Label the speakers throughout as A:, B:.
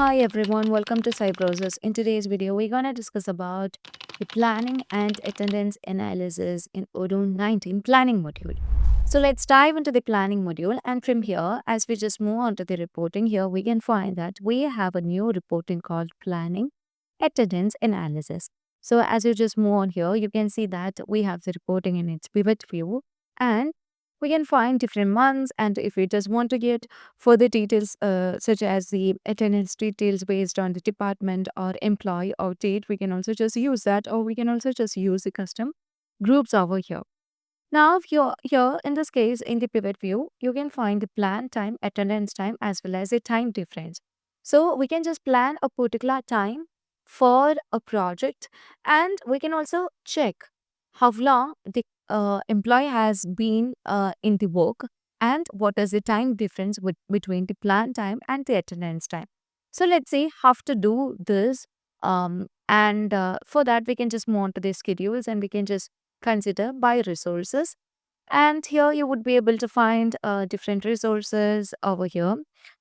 A: Hi everyone, welcome to Cybrosys. In today's video, we're going to discuss about the planning and attendance analysis in Odoo 19 planning module. So let's dive into the planning module, and from here, as we just move on to the reporting, here we can find that we have a new reporting called planning attendance analysis. So as you just move on here, you can see that we have the reporting in its pivot view, and we can find different months. And if we just want to get further details, such as the attendance details based on the department or employee or date, we can also just use that, or we can also just use the custom groups over here. Now, here in this case, in the pivot view, you can find the plan time, attendance time, as well as the time difference. So we can just plan a particular time for a project, and we can also check how long the employee has been in the work, and what is the time difference between the plan time and the attendance time. So let's see how to do this. And For that, we can just move on to the schedules, and we can just consider by resources. And here you would be able to find different resources over here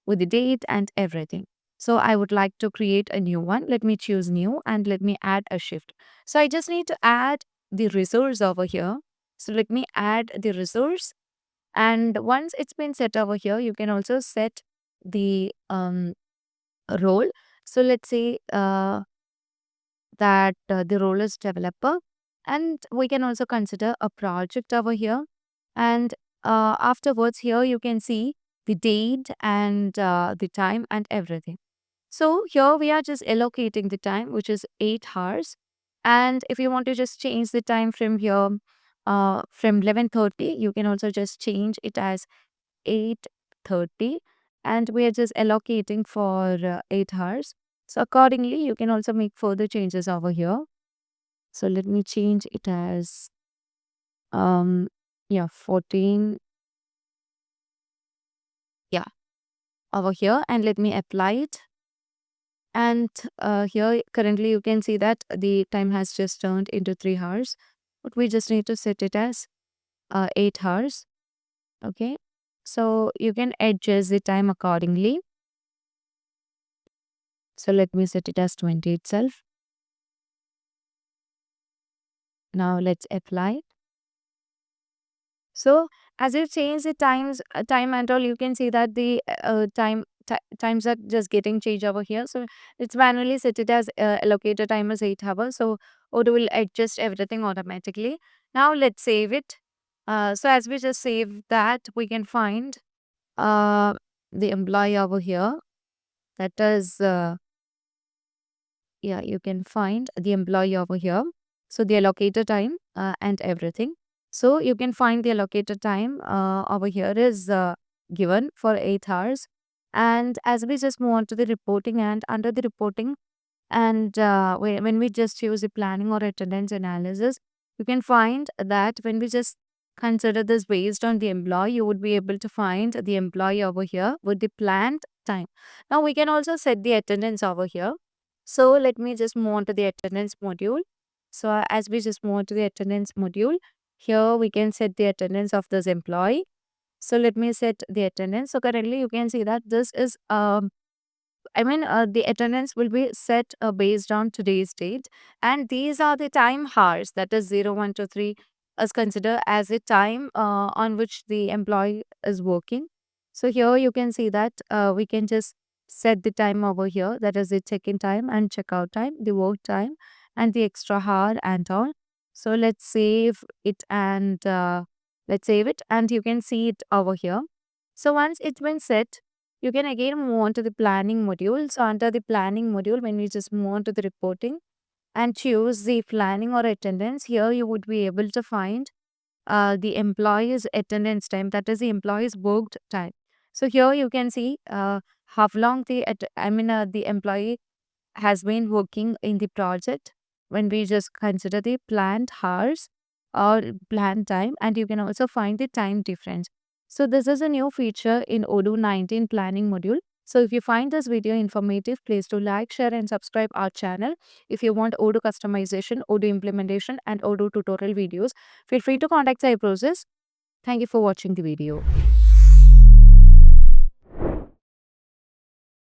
A: with the date and everything. So I would like to create a new one. Let me choose new and let me add a shift. So I just need to add the resource over here. So let me add the resource. And once it's been set over here, you can also set the role. So let's say that the role is developer, and we can also consider a project over here. And afterwards here you can see the date and the time and everything. So here we are just allocating the time, which is 8 hours. And if you want to just change the time from here, from 11:30, you can also just change it as 8:30, and we are just allocating for 8 hours. So accordingly, you can also make further changes over here. So let me change it as um 14, yeah, over here, and let me apply it. And here currently you can see that the time has just turned into 3 hours, but we just need to set it as 8 hours. Okay, so you can adjust the time accordingly. So let me set it as 20 itself. Now let's apply it. So as you change the time and all, you can see that the times are just getting changed over here. So it's manually set it as allocated time as 8 hours. So Odoo will adjust everything automatically. Now let's save it. So as we just save that, we can find uh, the employee over here. That is, you can find the employee over here. So the allocated time and everything. So you can find the allocated time over here is given for 8 hours. And as we just move on to the reporting, and under the reporting, and when we just use the planning or attendance analysis, you can find that when we just consider this based on the employee, you would be able to find the employee over here with the planned time. Now we can also set the attendance over here. So let me just move on to the attendance module. So as we just move on to the attendance module, here we can set the attendance of this employee. So let me set the attendance. So currently you can see that this is the attendance will be set based on today's date, and these are the time hours, that is 01 to 3 is considered as a time on which the employee is working. So here you can see that we can just set the time over here, that is the check-in time and check-out time, the work time, and the extra hour and all. So let's save it, and you can see it over here. So once it's been set, you can again move on to the planning module. So under the planning module, when we just move on to the reporting and choose the planning or attendance, here you would be able to find the employee's attendance time, that is the employee's worked time. So here you can see how long the employee has been working in the project when we just consider the planned hours or planned time, and you can also find the time difference. So this is a new feature in Odoo 19 planning module. So if you find this video informative, please do like, share and subscribe our channel. If you want Odoo customization, Odoo implementation and Odoo tutorial videos, feel free to contact Cybrosys. Thank you for watching the video.